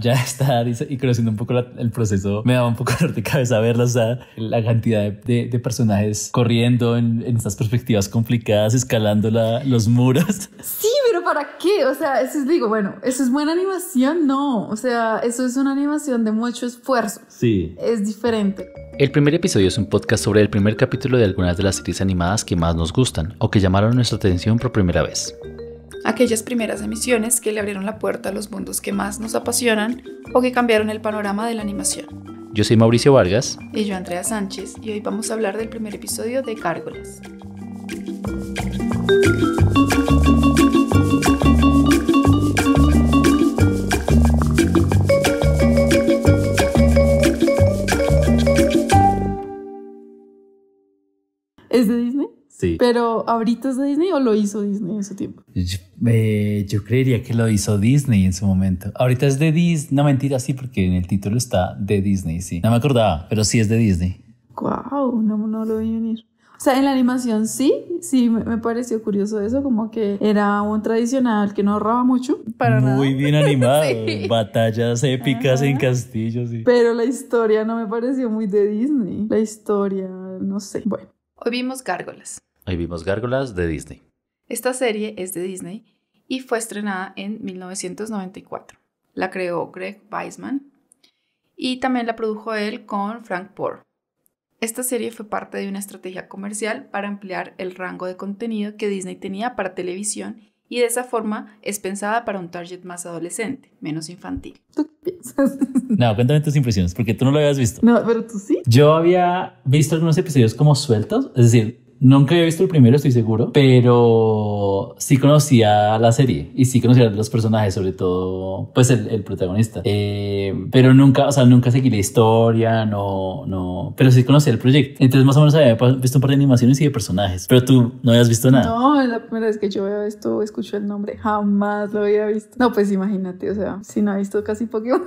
ya está y conociendo un poco el proceso, me daba un poco de cabeza verla, o sea, la cantidad de personajes corriendo en estas perspectivas complicadas, escalando los muros. Sí, pero ¿para qué? O sea, eso es, digo, bueno, ¿eso es buena animación? No, o sea, eso es una animación de mucho esfuerzo. Sí. Es diferente. El primer episodio es un podcast sobre el primer capítulo de algunas de las series animadas que más nos gustan o que llamaron nuestra atención por primera vez. Aquellas primeras emisiones que le abrieron la puerta a los mundos que más nos apasionan o que cambiaron el panorama de la animación. Yo soy Mauricio Vargas. Y yo, Andrea Sánchez, y hoy vamos a hablar del primer episodio de Gárgolas. ¿Es de Disney? Sí. ¿Pero ahorita es de Disney o lo hizo Disney en su tiempo? Yo creería que lo hizo Disney en su momento. Ahorita es de Disney. No, mentira, sí, porque en el título está de Disney, sí. No me acordaba, pero sí es de Disney. Wow, no lo vi venir. O sea, en la animación sí, me pareció curioso eso, como que era un tradicional que no ahorraba mucho. Para nada. Muy bien animado. Sí. Batallas épicas en castillos. Sí. Pero la historia no me pareció muy de Disney. La historia, no sé. Bueno. Hoy vimos Gárgolas. Hoy vimos Gárgolas de Disney. Esta serie es de Disney y fue estrenada en 1994. La creó Greg Weisman y también la produjo él con Frank Poor. Esta serie fue parte de una estrategia comercial para ampliar el rango de contenido que Disney tenía para televisión y de esa forma es pensada para un target más adolescente, menos infantil. ¿Tú qué piensas? No, cuéntame tus impresiones, porque tú no lo habías visto. No, pero tú sí. Yo había visto algunos episodios como sueltos, es decir, nunca había visto el primero, estoy seguro, pero sí conocía la serie y sí conocía a los personajes, sobre todo, pues el protagonista. Pero nunca seguí la historia, pero sí conocía el proyecto. Entonces más o menos había visto un par de animaciones y de personajes, pero tú no habías visto nada. No, es la primera vez que yo había visto, escucho el nombre, jamás lo había visto. No, pues imagínate, o sea, si no ha visto casi Pokémon.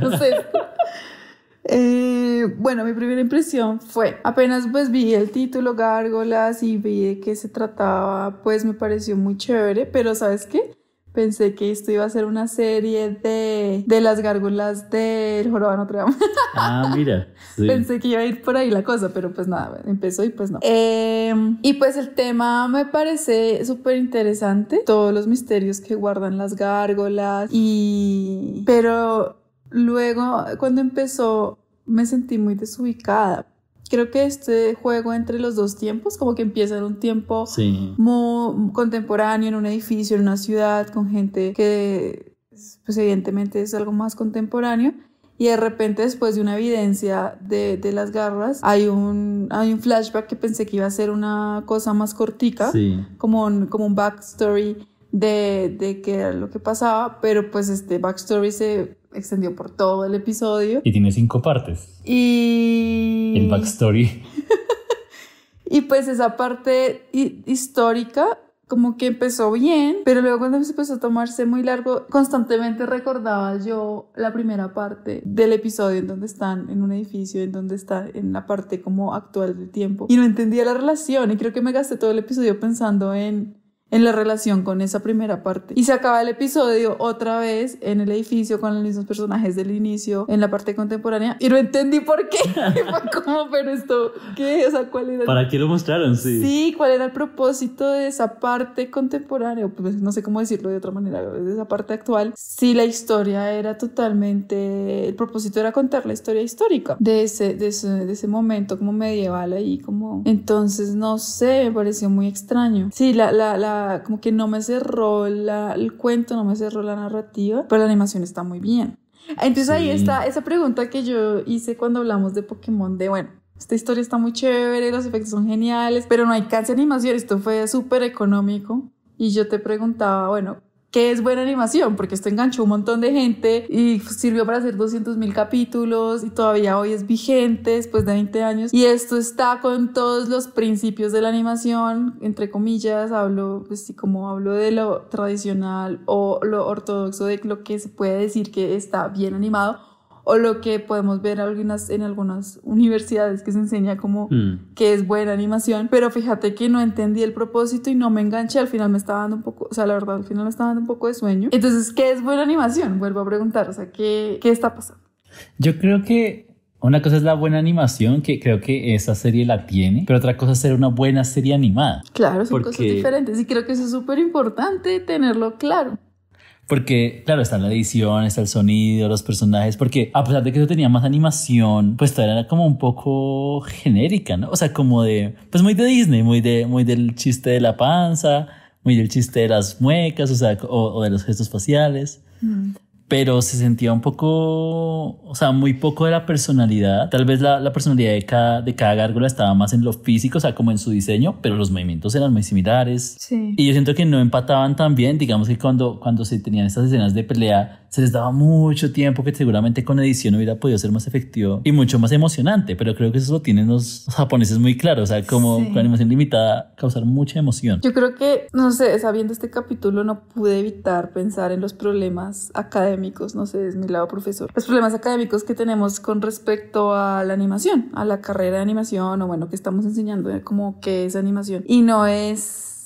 No sé. Bueno, mi primera impresión fue, apenas pues vi el título Gárgolas y vi de qué se trataba, pues me pareció muy chévere, pero ¿sabes qué? Pensé que esto iba a ser una serie de las gárgolas del Jorobado de Notre Dame. Ah, mira. Sí. Pensé que iba a ir por ahí la cosa, pero pues nada, empezó y pues no. Y pues el tema me parece súper interesante, todos los misterios que guardan las gárgolas pero luego cuando empezó me sentí muy desubicada. Creo que este juego entre los dos tiempos, como que empieza en un tiempo muy contemporáneo, en un edificio, en una ciudad, con gente que pues evidentemente es algo más contemporáneo, y de repente después de una evidencia de las garras hay un flashback que pensé que iba a ser una cosa más cortica, como un backstory de qué era lo que pasaba, pero pues este backstory se extendió por todo el episodio. Y tiene 5 partes. El backstory. Y pues esa parte histórica como que empezó bien, pero luego cuando se empezó a tomarse muy largo, constantemente recordaba yo la primera parte del episodio en donde están en un edificio, en donde está en la parte como actual del tiempo. Y no entendía la relación y creo que me gasté todo el episodio pensando en la relación con esa primera parte. Y se acaba el episodio otra vez en el edificio con los mismos personajes del inicio, en la parte contemporánea, y no entendí por qué. Fue como, pero esto, ¿qué? O sea, ¿cuál era? ¿Para qué lo mostraron? Sí, ¿cuál era el propósito de esa parte contemporánea? Pues no sé cómo decirlo de otra manera, de esa parte actual. Sí, la historia era totalmente, el propósito era contar la historia histórica de ese momento como medieval ahí, como, entonces no sé, me pareció muy extraño. Sí, como que no me cerró el cuento, no me cerró la narrativa, pero la animación está muy bien. Entonces ahí está esa pregunta que yo hice cuando hablamos de Pokémon, de bueno, esta historia está muy chévere, los efectos son geniales, pero no hay casi animación, esto fue súper económico. Y yo te preguntaba, bueno, ¿qué es buena animación? Porque esto enganchó un montón de gente y sirvió para hacer 200,000 capítulos y todavía hoy es vigente después de 20 años. Y esto está con todos los principios de la animación, entre comillas, hablo de lo tradicional o lo ortodoxo de lo que se puede decir que está bien animado. o lo que podemos ver en algunas universidades que se enseña como que es buena animación, pero fíjate que no entendí el propósito y no me enganché, al final me estaba dando un poco, o sea, la verdad, al final me estaba dando un poco de sueño. Entonces, ¿qué es buena animación? Vuelvo a preguntar, o sea, ¿qué está pasando? Yo creo que una cosa es la buena animación, que creo que esa serie la tiene, pero otra cosa es ser una buena serie animada. Claro, son cosas diferentes y creo que eso es súper importante tenerlo claro. Porque, claro, está la edición, está el sonido, los personajes, porque a pesar de que eso tenía más animación, pues todavía era como un poco genérica, ¿no? O sea, como de, pues muy de Disney, muy del chiste de la panza, muy del chiste de las muecas, o sea, o de los gestos faciales. Pero se sentía un poco, o sea, muy poco de la personalidad. Tal vez la personalidad de cada gárgola estaba más en lo físico, o sea, como en su diseño, pero los movimientos eran muy similares. Sí. Y yo siento que no empataban tan bien. Digamos que cuando se tenían estas escenas de pelea, se les daba mucho tiempo que seguramente con edición hubiera podido ser más efectivo y mucho más emocionante. Pero creo que eso lo tienen los japoneses muy claro, o sea, como con animación limitada, causar mucha emoción. Yo creo que, no sé, sabiendo este capítulo no pude evitar pensar en los problemas académicos, no sé, es mi lado profesor, los problemas académicos que tenemos con respecto a la animación, a la carrera de animación, o bueno, que estamos enseñando como qué es animación. Y no es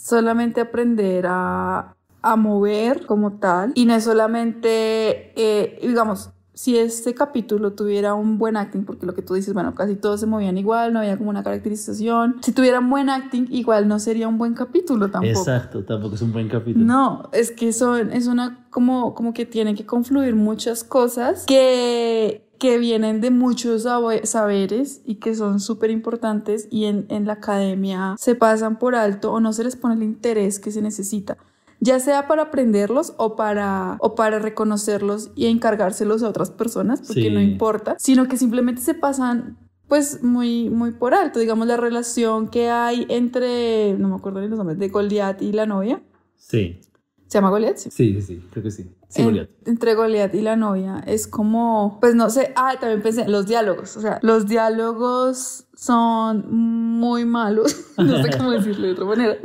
solamente aprender a mover como tal, y no es solamente, digamos, si este capítulo tuviera un buen acting, porque lo que tú dices, bueno, casi todos se movían igual, no había como una caracterización. Si tuvieran buen acting, igual no sería un buen capítulo tampoco. Exacto, tampoco es un buen capítulo. No, es que es una como que tienen que confluir muchas cosas que vienen de muchos saberes y que son súper importantes y en la academia se pasan por alto o no se les pone el interés que se necesita, ya sea para aprenderlos o para reconocerlos y encargárselos a otras personas, porque no importa, sino que simplemente se pasan pues muy, muy por alto. Digamos, la relación que hay entre, no me acuerdo ni los nombres, de Goliat y la novia. Sí. ¿Se llama Goliat? Sí, creo que sí. Sí, Goliat. Entre Goliat y la novia es como, pues no sé, también pensé en los diálogos, o sea, los diálogos son muy malos, no sé cómo decirlo de otra manera.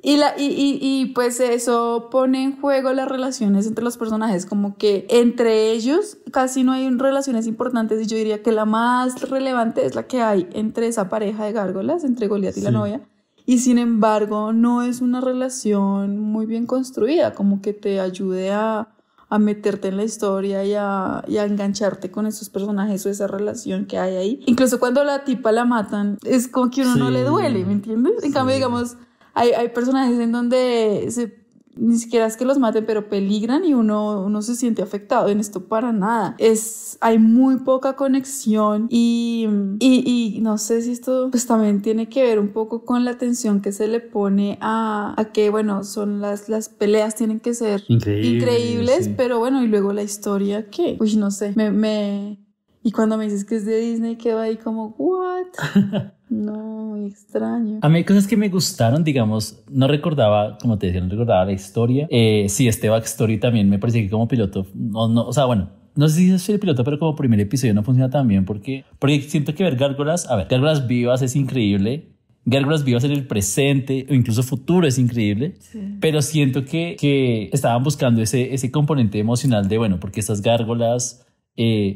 Y pues eso pone en juego las relaciones entre los personajes, como que entre ellos casi no hay relaciones importantes, y yo diría que la más relevante es la que hay entre esa pareja de gárgolas, entre Goliat y la novia, y sin embargo no es una relación muy bien construida, como que te ayude a meterte en la historia y a engancharte con esos personajes o esa relación que hay ahí. Incluso cuando la tipa la matan, es como que uno no le duele, ¿me entiendes? En cambio, digamos, hay personajes en donde ni siquiera es que los maten, pero peligran y uno se siente afectado. En esto para nada. Hay muy poca conexión y no sé si esto pues también tiene que ver un poco con la atención que se le pone a que, bueno, son las peleas tienen que ser increíbles, pero bueno, y luego la historia, ¿qué? Uy, no sé, y cuando me dices que es de Disney, quedo ahí como, ¿what? No, muy extraño. A mí hay cosas que me gustaron, digamos, no recordaba, como te decía, no recordaba la historia. Sí, este backstory también me parecía que como piloto, no, o sea, bueno, no sé si es el piloto, pero como primer episodio no funciona tan bien porque siento que ver gárgolas vivas es increíble. Gárgolas vivas en el presente o incluso futuro es increíble, pero siento que estaban buscando ese componente emocional de, bueno, porque estas gárgolas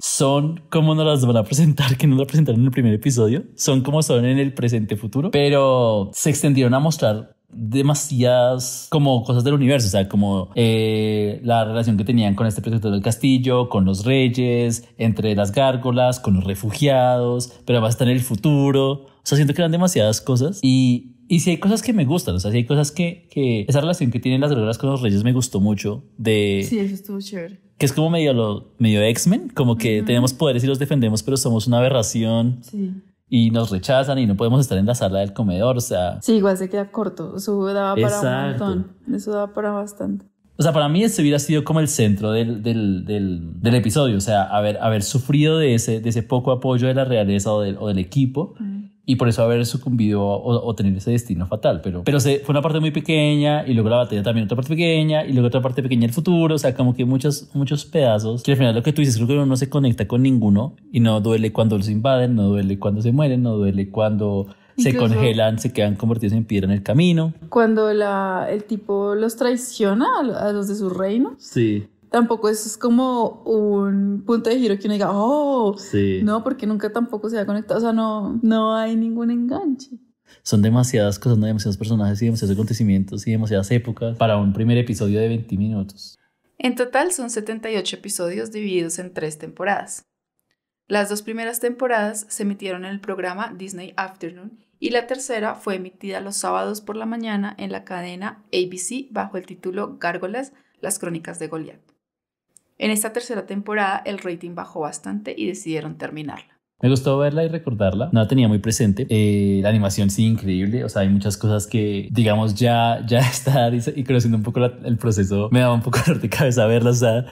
son como nos las van a presentar, que nos la presentaron en el primer episodio, son como son en el presente futuro, pero se extendieron a mostrar demasiadas como cosas del universo, o sea, como la relación que tenían con este protector del castillo, con los reyes, entre las gárgolas, con los refugiados, pero además está en el futuro. O sea, siento que eran demasiadas cosas y sí hay cosas que me gustan, o sea, sí hay cosas que esa relación que tienen las gárgolas con los reyes me gustó mucho. Sí, eso estuvo chévere. Que es como medio X-Men, como que tenemos poderes y los defendemos, pero somos una aberración. Sí. Y nos rechazan y no podemos estar en la sala del comedor, o sea... Sí, igual se queda corto, eso daba para un montón, eso daba para bastante. O sea, para mí este hubiera sido como el centro del episodio, o sea, haber sufrido de ese poco apoyo de la realeza o del equipo, y por eso haber sucumbido o tener ese destino fatal, pero fue una parte muy pequeña, y luego la batalla también otra parte pequeña, y luego otra parte pequeña el futuro, o sea, como que muchos pedazos, que al final lo que tú dices, creo que uno no se conecta con ninguno, y no duele cuando los invaden, no duele cuando se mueren, no duele cuando... se congelan, se quedan convertidos en piedra en el camino. Cuando el tipo los traiciona a los de su reino. Sí. tampoco eso es como un punto de giro que uno diga, oh, Sí. no, porque nunca tampoco se ha conectado, o sea, no hay ningún enganche. Son demasiadas cosas, ¿no? Demasiados personajes y demasiados acontecimientos y demasiadas épocas para un primer episodio de 20 minutos. En total son 78 episodios divididos en 3 temporadas. Las 2 primeras temporadas se emitieron en el programa Disney Afternoon y la tercera fue emitida los sábados por la mañana en la cadena ABC bajo el título Gárgolas, las crónicas de Goliat. En esta tercera temporada el rating bajó bastante y decidieron terminarla. Me gustó verla y recordarla, no la tenía muy presente. La animación sí, increíble, o sea, hay muchas cosas que, digamos, ya está y conociendo un poco el proceso, me daba un poco de cabeza verla, o sea,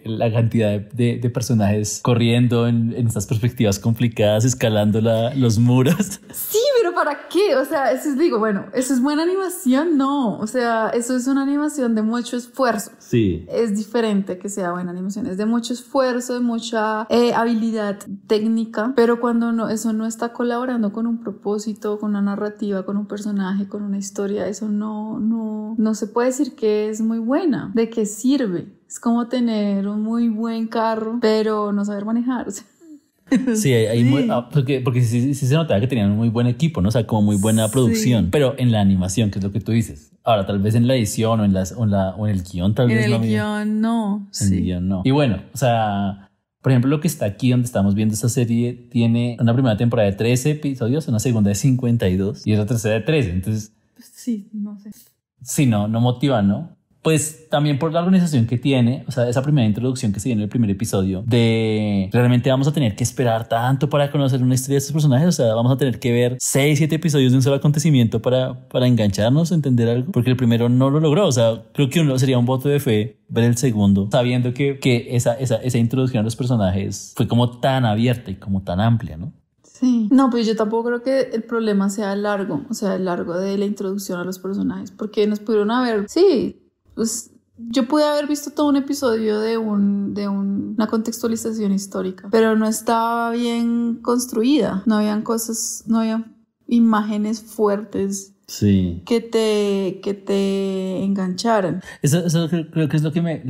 la cantidad de personajes corriendo en estas perspectivas complicadas, escalando los muros. Sí, pero ¿para qué? O sea, eso es, digo, bueno, ¿eso es buena animación? No, o sea, eso es una animación de mucho esfuerzo. Sí. Es diferente que sea buena animación, es de mucho esfuerzo, de mucha habilidad técnica, pero cuando eso no está colaborando con un propósito, con una narrativa, con un personaje, con una historia, eso no se puede decir que es muy buena. ¿De qué sirve? Es como tener un muy buen carro, pero no saber manejar. Sí, porque sí se notaba que tenían un muy buen equipo, ¿no? O sea, como muy buena producción, pero en la animación, que es lo que tú dices. Ahora, tal vez en la edición o en el guión, tal vez no. En el guión no. En el guión no. Y bueno, o sea, por ejemplo, lo que está aquí donde estamos viendo esta serie tiene una primera temporada de 13 episodios, una segunda de 52 y otra tercera de 13. Entonces, sí, no sé. Sí, no motiva, ¿no? Pues también por la organización que tiene, o sea, esa primera introducción que se dio en el primer episodio de realmente vamos a tener que esperar tanto para conocer una historia de estos personajes, o sea, vamos a tener que ver 6, 7 episodios de un solo acontecimiento para engancharnos, entender algo, porque el primero no lo logró, o sea, creo que sería un voto de fe ver el segundo, sabiendo que esa introducción a los personajes fue como tan abierta y como tan amplia, ¿no? Sí, no, pues yo tampoco creo que el problema sea el largo de la introducción a los personajes, porque nos pudieron haber, sí, pues yo pude haber visto todo un episodio de una contextualización histórica, pero no estaba bien construida, no había imágenes fuertes. Sí. Que te engancharan. Eso creo que es lo que me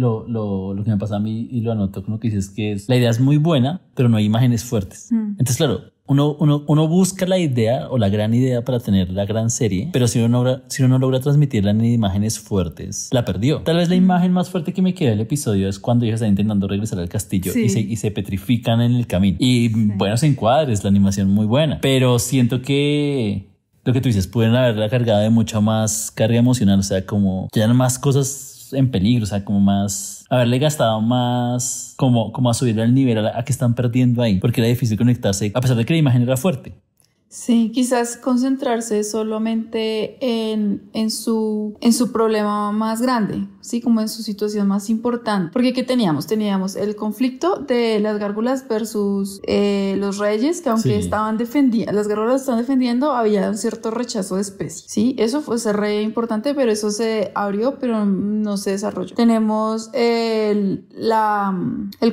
pasa a mí y lo anoto con lo que dices, que es la idea es muy buena, pero no hay imágenes fuertes. Entonces, claro, uno busca la idea o la gran idea para tener la gran serie, pero si uno no logra transmitirla en imágenes fuertes, la perdió. Tal vez la imagen más fuerte que me queda del episodio es cuando ellos están intentando regresar al castillo y se petrifican en el camino. Y buenos encuadres, la animación muy buena, pero siento que lo que tú dices, pudieron haberla cargado de mucha más carga emocional, o sea, como ya no más cosas en peligro, o sea, como más, haberle gastado más, como a subir el nivel a que están perdiendo ahí, porque era difícil conectarse, a pesar de que la imagen era fuerte. Sí, quizás concentrarse solamente en su problema más grande, sí, como en su situación más importante. Porque ¿qué teníamos? Teníamos el conflicto de las gárgolas versus los reyes, que aunque las gárgolas estaban defendiendo, había un cierto rechazo de especie, sí, eso fue re importante, pero eso se abrió, pero no se desarrolló. Tenemos el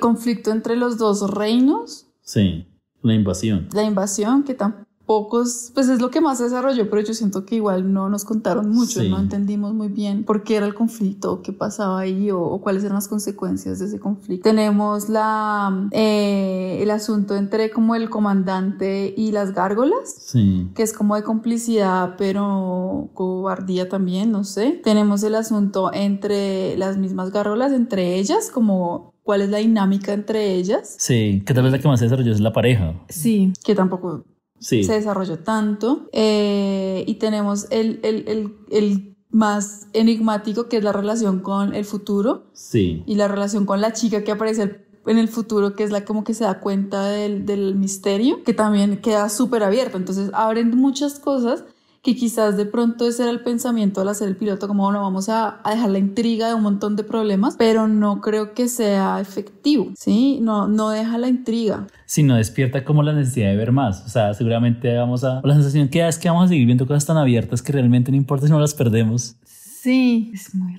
conflicto entre los dos reinos. Sí, la invasión que tampoco pues es lo que más se desarrolló, pero yo siento que igual no nos contaron mucho, no entendimos muy bien por qué era el conflicto, qué pasaba ahí o cuáles eran las consecuencias de ese conflicto. Tenemos el asunto entre como el comandante y las gárgolas, que es como de complicidad pero cobardía también, no sé. Tenemos el asunto entre las mismas gárgolas, entre ellas, como cuál es la dinámica entre ellas. Sí, que tal vez la que más se desarrolló es la pareja. Sí, que tampoco se desarrolló tanto. Y tenemos el más enigmático, que es la relación con el futuro. Sí. Y la relación con la chica que aparece en el futuro, que es la como que se da cuenta del misterio, que también queda súper abierto. Entonces abren muchas cosas que quizás de pronto ese era el pensamiento al hacer el piloto, como bueno, vamos a dejar la intriga de un montón de problemas, pero no creo que sea efectivo, ¿sí? No deja la intriga. Sí, no despierta como la necesidad de ver más, o sea, seguramente la sensación que da es que vamos a seguir viendo cosas tan abiertas que realmente no importa si no las perdemos. Sí, es muy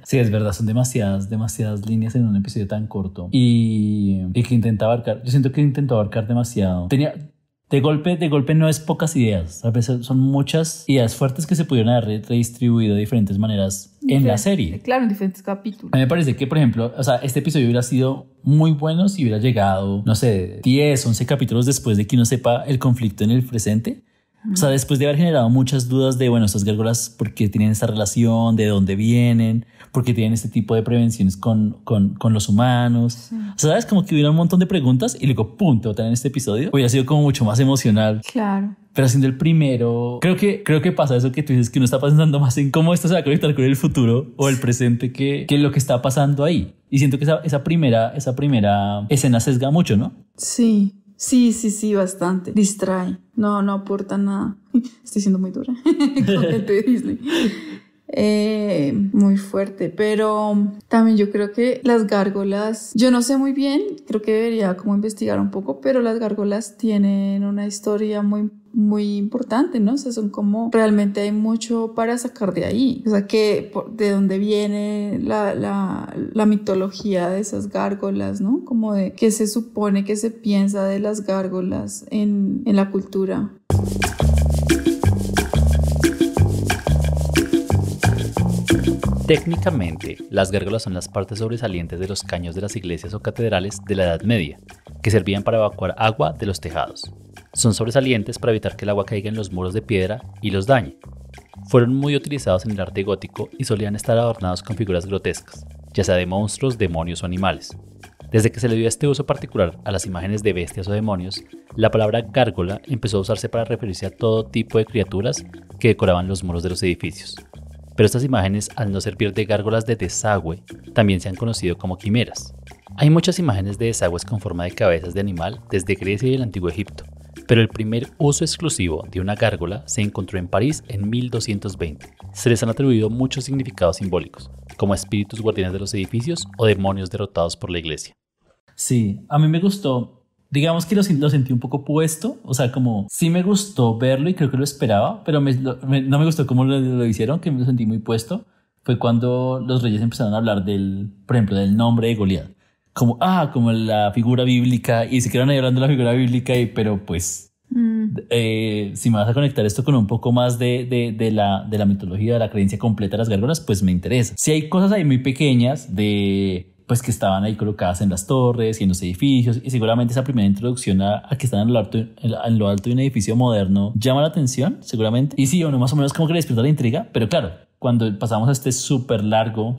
sí, es verdad, son demasiadas líneas en un episodio tan corto y que intenta abarcar, yo siento que intentó abarcar demasiado. De golpe no es pocas ideas, a veces son muchas ideas fuertes que se pudieron haber redistribuido de diferentes maneras en la serie. Claro, en diferentes capítulos. A mí me parece que, por ejemplo, o sea, este episodio hubiera sido muy bueno si hubiera llegado, no sé, 10, 11 capítulos después de que uno sepa el conflicto en el presente. O sea, después de haber generado muchas dudas de, bueno, estas gárgolas, ¿por qué tienen esta relación? ¿De dónde vienen? ¿Por qué tienen este tipo de prevenciones con los humanos? Sí. O sea, ¿sabes? Como que hubiera un montón de preguntas y luego, pum, te botan en este episodio. Hubiera sido como mucho más emocional. Claro. Pero siendo el primero, creo que pasa eso que tú dices, que uno está pensando más en cómo esto se va a conectar con el futuro o el presente que lo que está pasando ahí. Y siento que esa primera escena sesga mucho, ¿no? Sí. Sí, bastante. Distrae. No aporta nada. Estoy siendo muy dura con gente de Disney. Muy fuerte, pero también yo creo que las gárgolas, yo no sé muy bien, creo que debería como investigar un poco, pero las gárgolas tienen una historia muy importante, ¿no? O sea, son como, realmente hay mucho para sacar de ahí, o sea, que de dónde viene la mitología de esas gárgolas, ¿no? Como de qué se supone que se piensa de las gárgolas en la cultura. Técnicamente, las gárgolas son las partes sobresalientes de los caños de las iglesias o catedrales de la Edad Media, que servían para evacuar agua de los tejados. Son sobresalientes para evitar que el agua caiga en los muros de piedra y los dañe. Fueron muy utilizados en el arte gótico y solían estar adornados con figuras grotescas, ya sea de monstruos, demonios o animales. Desde que se le dio este uso particular a las imágenes de bestias o demonios, la palabra gárgola empezó a usarse para referirse a todo tipo de criaturas que decoraban los muros de los edificios. Pero estas imágenes, al no servir de gárgolas de desagüe, también se han conocido como quimeras. Hay muchas imágenes de desagües con forma de cabezas de animal desde Grecia y el Antiguo Egipto, pero el primer uso exclusivo de una gárgola se encontró en París en 1220. Se les han atribuido muchos significados simbólicos, como espíritus guardianes de los edificios o demonios derrotados por la iglesia. Sí, a mí me gustó. Digamos que lo sentí un poco puesto, o sea, como sí me gustó verlo y creo que lo esperaba, pero no me gustó cómo lo hicieron, que me lo sentí muy puesto. Fue cuando los reyes empezaron a hablar por ejemplo, del nombre de Goliat. Como la figura bíblica, y se quedaron ahí hablando de la figura bíblica, pero pues, si me vas a conectar esto con un poco más de la mitología, de la creencia completa de las gárgolas, pues me interesa. Si hay cosas ahí muy pequeñas pues que estaban ahí colocadas en las torres y en los edificios, y seguramente esa primera introducción a que están en lo alto de un edificio moderno llama la atención, seguramente, y sí, uno más o menos como que le despierta la intriga, pero claro, cuando pasamos a este súper largo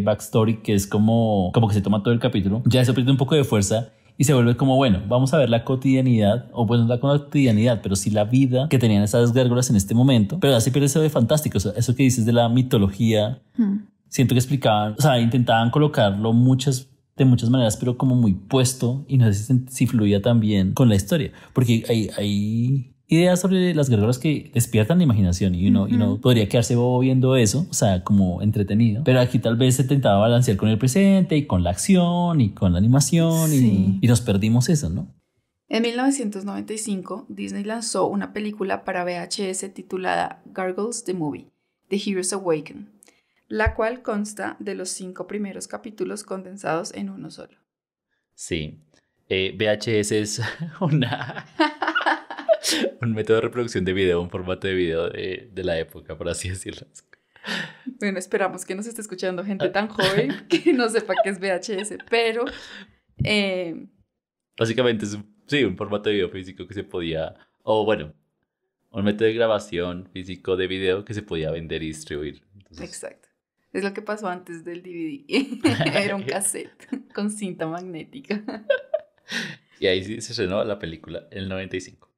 backstory, que es como que se toma todo el capítulo, ya eso pierde un poco de fuerza y se vuelve como, bueno, vamos a ver la cotidianidad, o pues no la cotidianidad, pero sí la vida que tenían esas gárgolas en este momento, pero así pierde eso de fantástico, o sea, eso que dices de la mitología. Siento que explicaban, o sea, intentaban colocarlo de muchas maneras, pero como muy puesto, y no sé si fluía también con la historia, porque hay ideas sobre las gárgolas que despiertan la imaginación y uno podría quedarse bobo viendo eso, o sea, como entretenido, pero aquí tal vez se intentaba balancear con el presente y con la acción y con la animación, sí. y nos perdimos eso, ¿no? En 1995, Disney lanzó una película para VHS titulada Gargoyles the Movie, The Heroes Awaken, la cual consta de los 5 primeros capítulos condensados en uno solo. Sí, VHS es un método de reproducción de video, un formato de video de la época, por así decirlo. Bueno, esperamos que nos esté escuchando gente tan joven que no sepa qué es VHS, pero... Básicamente es un formato de video físico que se podía... un método de grabación físico de video que se podía vender y distribuir. Entonces... Exacto. Es lo que pasó antes del DVD. Era un cassette con cinta magnética. Y ahí sí se estrenó la película en el 95.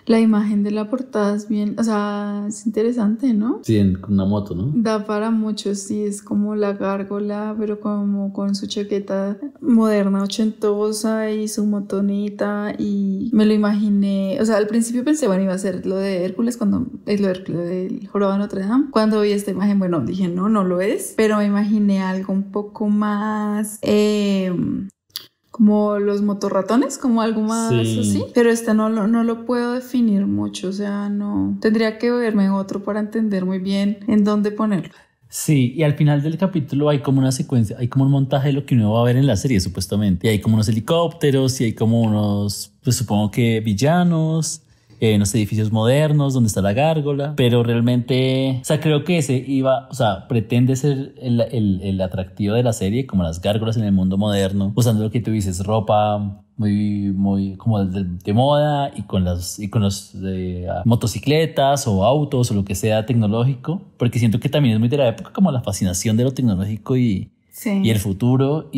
La imagen de la portada es bien, o sea, es interesante, ¿no? Sí, con una moto, ¿no? Da para mucho, sí, es como la gárgola, pero como con su chaqueta moderna, ochentosa y su motonita, y me lo imaginé, o sea, al principio pensé, bueno, iba a ser lo de Hércules, lo del Jorobado de Notre Dame. Cuando vi esta imagen, bueno, dije, no lo es, pero me imaginé algo un poco más... como los motorratones, como algo más así, pero no lo puedo definir mucho, o sea, no, tendría que verme otro para entender muy bien en dónde ponerlo. Sí, y al final del capítulo hay como una secuencia, hay como un montaje de lo que uno va a ver en la serie, supuestamente, y hay como unos helicópteros y hay como unos, pues supongo que villanos, unos edificios modernos donde está la gárgola, pero realmente, o sea, creo que ese iba, o sea, pretende ser el atractivo de la serie, como las gárgolas en el mundo moderno, usando lo que tú dices, ropa muy como de moda y con los motocicletas o autos o lo que sea tecnológico, porque siento que también es muy de la época como la fascinación de lo tecnológico y el futuro,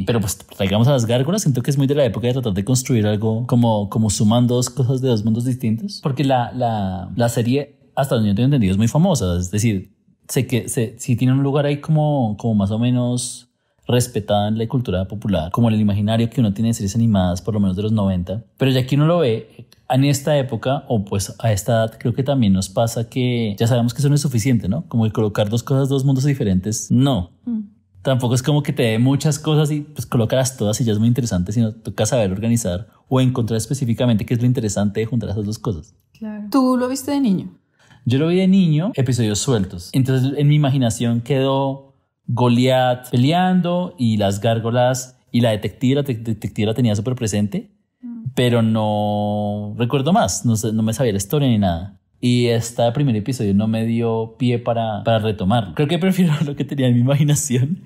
pero pues traigamos a las gárgolas. Siento que es muy de la época de tratar de construir algo como sumando dos cosas de dos mundos distintos, porque la serie, hasta donde yo tengo entendido, es muy famosa, es decir, sé que sí tiene un lugar ahí como más o menos respetada en la cultura popular, como en el imaginario que uno tiene de series animadas, por lo menos de los 90, pero ya que uno lo ve en esta época, o pues a esta edad, creo que también nos pasa que ya sabemos que eso no es suficiente, ¿no? Como el colocar dos cosas, dos mundos diferentes, no. Tampoco es como que te dé muchas cosas y pues colócalas todas y ya es muy interesante, sino toca saber organizar o encontrar específicamente qué es lo interesante de juntar esas dos cosas. Claro. ¿Tú lo viste de niño? Yo lo vi de niño, episodios sueltos. Entonces en mi imaginación quedó Goliat peleando y las gárgolas y la detective la tenía súper presente, pero no recuerdo más, no me sabía la historia ni nada. Y este primer episodio no me dio pie para retomarlo. Creo que prefiero lo que tenía en mi imaginación,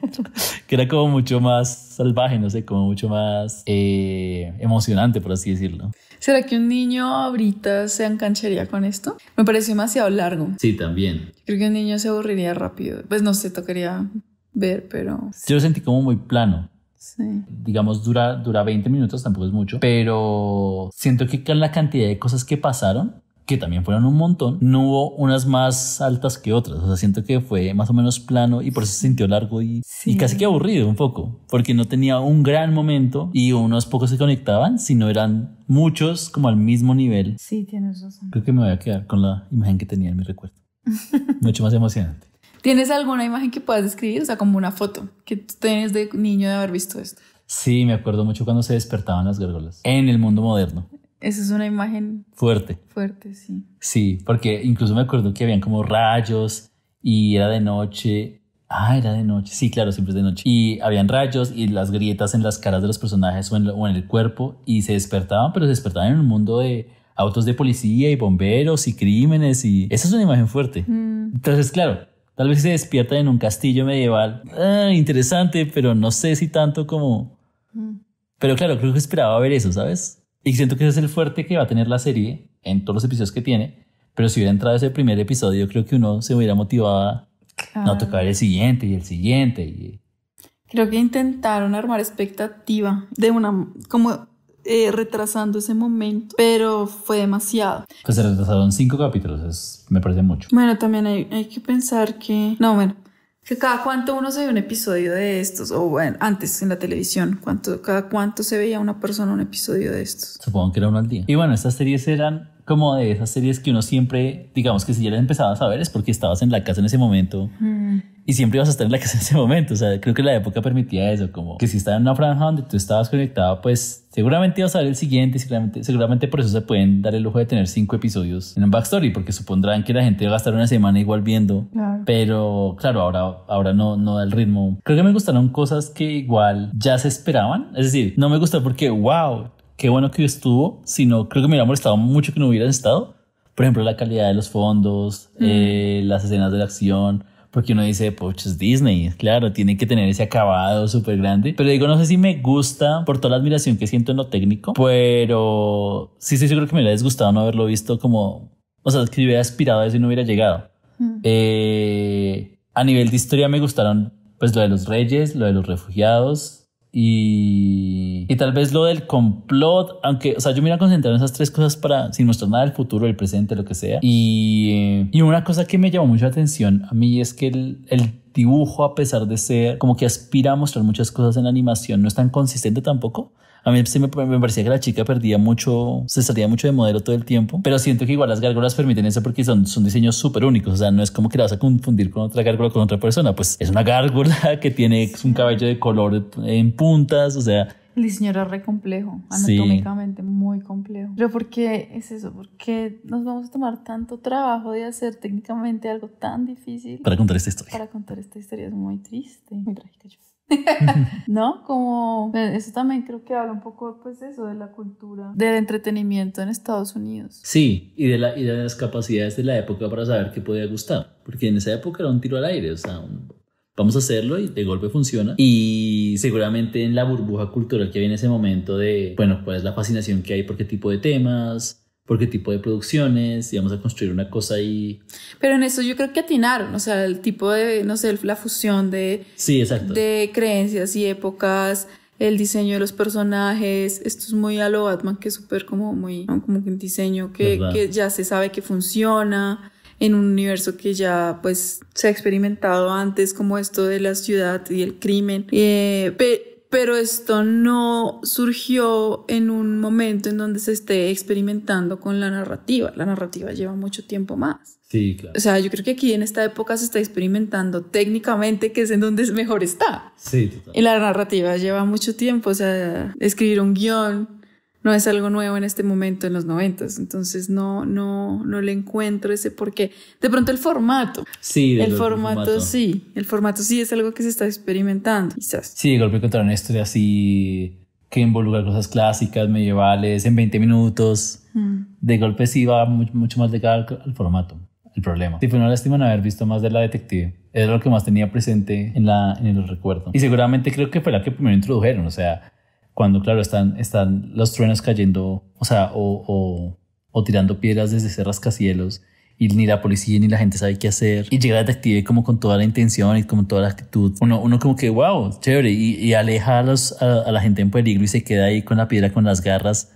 que era como mucho más salvaje, no sé, como mucho más emocionante, por así decirlo. ¿Será que un niño ahorita se engancharía con esto? Me pareció demasiado largo. Sí, también. Creo que un niño se aburriría rápido. Pues no sé, tocaría ver, pero... Yo lo sentí como muy plano. Sí. Digamos, dura 20 minutos, tampoco es mucho, pero siento que con la cantidad de cosas que pasaron, que también fueron un montón, no hubo unas más altas que otras. O sea, siento que fue más o menos plano y por eso se sintió largo y casi que aburrido un poco, porque no tenía un gran momento y unos pocos se conectaban, sino eran muchos como al mismo nivel. Sí, tienes razón. Creo que me voy a quedar con la imagen que tenía en mi recuerdo. Mucho más emocionante. ¿Tienes alguna imagen que puedas describir? O sea, como una foto que tú tienes de niño de haber visto esto. Sí, me acuerdo mucho cuando se despertaban las gárgolas en el mundo moderno. Esa es una imagen fuerte, sí. Sí, porque incluso me acuerdo que habían como rayos y era de noche. Era de noche. Sí, claro, siempre es de noche. Y habían rayos y las grietas en las caras de los personajes o en el cuerpo y se despertaban, pero se despertaban en un mundo de autos de policía y bomberos y crímenes y esa es una imagen fuerte. Entonces, claro, tal vez se despiertan en un castillo medieval. Interesante, pero no sé si tanto como... Pero claro, creo que esperaba ver eso, ¿sabes? Y siento que ese es el fuerte que va a tener la serie en todos los episodios que tiene. Pero si hubiera entrado ese primer episodio, creo que uno se hubiera motivado a no tocar el siguiente y el siguiente. Creo que intentaron armar expectativa de una... como retrasando ese momento, pero fue demasiado. Pues se retrasaron 5 capítulos, me parece mucho. Bueno, también hay que pensar que... No, bueno, que cada cuánto uno se ve un episodio de estos, o bueno, antes en la televisión, cada cuánto se veía una persona un episodio de estos. Supongo que era uno al día. Y bueno, estas series eran como de esas series que uno siempre, digamos que si ya las empezabas a ver es porque estabas en la casa en ese momento y siempre ibas a estar en la casa en ese momento. O sea, creo que la época permitía eso, como que si estaba en una franja donde tú estabas conectado, pues seguramente ibas a ver el siguiente, seguramente por eso se pueden dar el lujo de tener 5 episodios en un backstory, porque supondrán que la gente va a estar una semana igual viendo. Claro. Pero claro, ahora no da el ritmo. Creo que me gustaron cosas que igual ya se esperaban. Es decir, no me gustó porque, wow, qué bueno que estuvo, sino creo que me hubiera molestado mucho que no hubieran estado. Por ejemplo, la calidad de los fondos, las escenas de la acción, porque uno dice, pues es Disney, claro, tiene que tener ese acabado súper grande. Pero digo, no sé si me gusta por toda la admiración que siento en lo técnico, pero sí estoy seguro que me hubiera disgustado no haberlo visto como, o sea, que hubiera aspirado a eso y no hubiera llegado. A nivel de historia me gustaron pues lo de los reyes, lo de los refugiados y tal vez lo del complot, aunque, o sea, yo me iba a concentrar en esas 3 cosas para, sin mostrar nada del futuro, del presente, lo que sea. Y una cosa que me llamó mucho la atención a mí es que el dibujo, a pesar de ser como que aspira a mostrar muchas cosas en la animación, no es tan consistente tampoco. A mí sí me parecía que la chica perdía mucho, se salía mucho de modelo todo el tiempo, pero siento que igual las gárgolas permiten eso porque son diseños súper únicos. O sea, no es como que la vas a confundir con otra gárgola con otra persona, pues es una gárgola que tiene un cabello de color en puntas, o sea... El diseño era re complejo, anatómicamente muy complejo. Pero ¿por qué es eso? ¿Por qué nos vamos a tomar tanto trabajo de hacer técnicamente algo tan difícil? Para contar esta historia. Para contar esta historia es muy triste, muy trágica. ¿No? Como eso también creo que habla un poco pues de eso, de la cultura del entretenimiento en Estados Unidos. Sí, y de las capacidades de la época para saber qué podía gustar, porque en esa época era un tiro al aire, o sea, vamos a hacerlo y de golpe funciona. Y seguramente en la burbuja cultural que había en ese momento de, bueno, cuál es la fascinación que hay por qué tipo de temas, por qué tipo de producciones, y vamos a construir una cosa ahí. Pero en eso yo creo que atinaron, o sea, el tipo de, no sé, la fusión de, sí, exacto, de creencias y épocas, el diseño de los personajes. Esto es muy a lo Batman, que es súper como muy, ¿no? Como un diseño que ya se sabe que funciona en un universo que ya pues se ha experimentado antes, como esto de la ciudad y el crimen. Pero esto no surgió en un momento en donde se esté experimentando con la narrativa. La narrativa lleva mucho tiempo más. Sí, claro. O sea, yo creo que aquí en esta época se está experimentando técnicamente, que es en donde mejor está. Sí, total. Y la narrativa lleva mucho tiempo. O sea, escribir un guión no es algo nuevo en este momento, en los 90s. Entonces no le encuentro ese porqué. De pronto el formato. Sí, el formato sí. El formato sí es algo que se está experimentando, quizás. Sí, de golpe contar una historia así que involucra cosas clásicas, medievales, en 20 minutos. De golpe sí va mucho más ligado al formato. El problema. Sí, fue una lástima no haber visto más de La Detective. Era lo que más tenía presente en el recuerdo. Y seguramente creo que fue la que primero introdujeron. O sea, cuando, claro, están los truenos cayendo, o sea, o tirando piedras desde ese rascacielos, y ni la policía ni la gente sabe qué hacer, y llega el detective como con toda la intención y como toda la actitud, uno como que wow, chévere, y aleja a la gente en peligro y se queda ahí con la piedra, con las garras.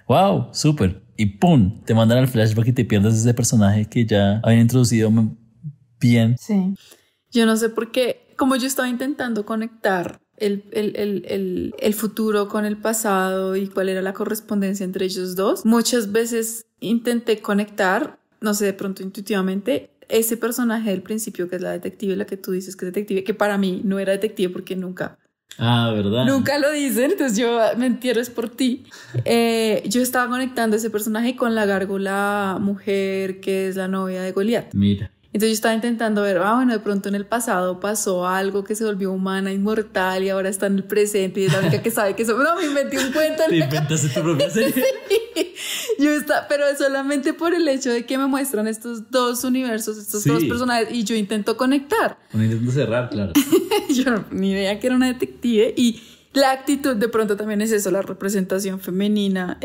Wow, súper. Y pum, te mandan al flashback y te pierdes ese personaje que ya habían introducido bien. Sí. Yo no sé por qué, como yo estaba intentando conectar el futuro con el pasado y cuál era la correspondencia entre ellos dos, muchas veces intenté conectar, no sé, de pronto intuitivamente, ese personaje del principio que es la detective, la que tú dices que es detective, que para mí no era detective porque nunca... ¿verdad? Nunca lo dicen, entonces yo me entierro es por ti. Yo estaba conectando ese personaje con la gárgola mujer que es la novia de Goliat. Mira. Entonces yo estaba intentando ver, bueno, de pronto en el pasado pasó algo que se volvió humana, inmortal, y ahora está en el presente y es la única que sabe que eso. No, me inventé un cuento. Te inventaste tu propia serie. Sí. Pero solamente por el hecho de que me muestran estos dos universos, estos dos personajes, y yo intento conectar. Un intento cerrar, claro. Yo ni idea que era una detective, y la actitud de pronto también es eso, la representación femenina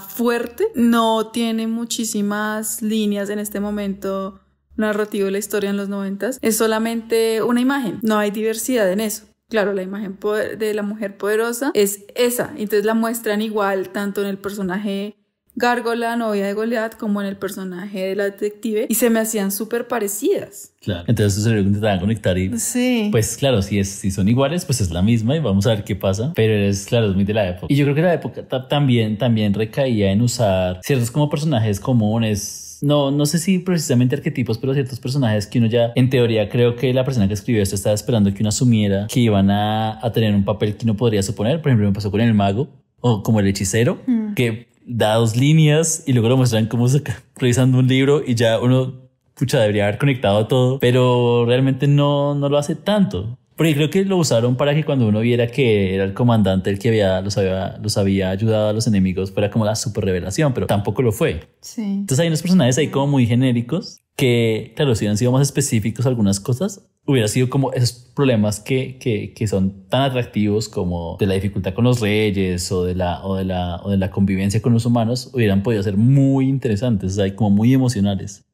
fuerte, no tiene muchísimas líneas en este momento narrativo de la historia en los 90s, es solamente una imagen, no hay diversidad en eso. Claro, la imagen de la mujer poderosa es esa, entonces la muestran igual tanto en el personaje Gárgola, novia de Goliat, como en el personaje de la detective, y se me hacían súper parecidas. Claro. Entonces se intentaban conectar y sí. Pues claro, si son iguales, pues es la misma y vamos a ver qué pasa. Pero es muy de la época. Y yo creo que la época también recaía en usar ciertos como personajes comunes. No sé si precisamente arquetipos, pero ciertos personajes que uno ya, en teoría, creo que la persona que escribió esto estaba esperando que uno asumiera que iban a tener un papel que uno podría suponer. Por ejemplo, me pasó con el mago o como el hechicero, que da 2 líneas y luego lo muestran como revisando un libro y ya uno, debería haber conectado todo, pero realmente no lo hace tanto. Porque creo que lo usaron para que cuando uno viera que era el comandante el que los había ayudado a los enemigos fuera como la super revelación, pero tampoco lo fue. Sí. Entonces hay unos personajes ahí como muy genéricos que, claro, si hubieran sido más específicos algunas cosas, hubiera sido como esos problemas que son tan atractivos como de la dificultad con los reyes o de la convivencia con los humanos, hubieran podido ser muy interesantes, o sea, como muy emocionales.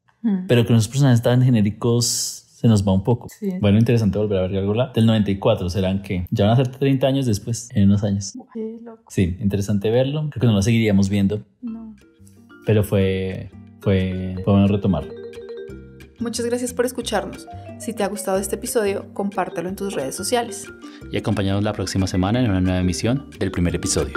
Pero con esos personajes tan genéricos se nos va un poco. Sí. Bueno, interesante volver a ver Gárgola del 94. ¿Serán que ya van a ser 30 años después? En unos años. Qué loco. Sí, interesante verlo. Creo que no lo seguiríamos viendo. No. Pero fue bueno retomarlo. Muchas gracias por escucharnos. Si te ha gustado este episodio, compártelo en tus redes sociales. Y acompáñanos la próxima semana en una nueva emisión del primer episodio.